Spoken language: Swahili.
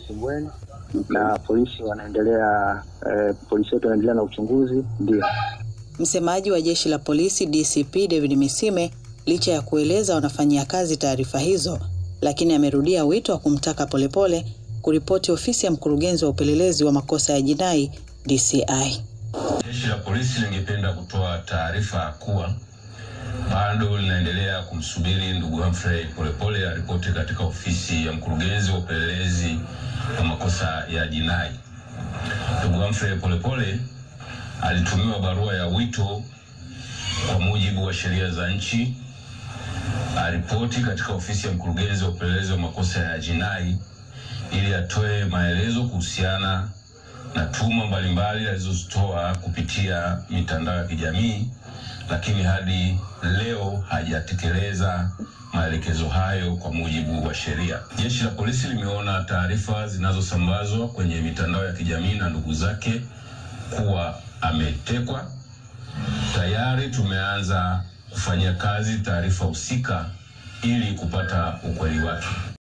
Simbweni. Na polisi wanaendelea polisi wetu wanaendelea na uchunguzi. Ndio. Msemaji wa jeshi la polisi DCP David Misime, licha ya kueleza wanafanyia kazi taarifa hizo, lakini amerudia wito wa kumtaka Polepole kuripoti ofisi ya mkurugenzi wa upelelezi wa makosa ya jinai DCI. Jeshi la polisi lingependa kutoa taarifa kuwa bado linaendelea kumsubiri ndugu Humphrey Polepole aripoti katika ofisi ya mkurugenzi wa upelelezi wa makosa ya jinai. Ndugu Humphrey Polepole alitumiwa barua ya wito kwa mujibu wa sheria za nchi aripoti katika ofisi ya mkurugenzi wa upelelezi wa makosa ya jinai ili atoe maelezo kuhusiana na tuma mbalimbali alizozitoa kupitia mitandao ya kijamii, lakini hadi leo hajatekeleza maelekezo hayo kwa mujibu wa sheria. Jeshi la polisi limeona taarifa zinazosambazwa kwenye mitandao ya kijamii na ndugu zake kuwa ametekwa. Tayari tumeanza kufanyia kazi taarifa husika ili kupata ukweli wake.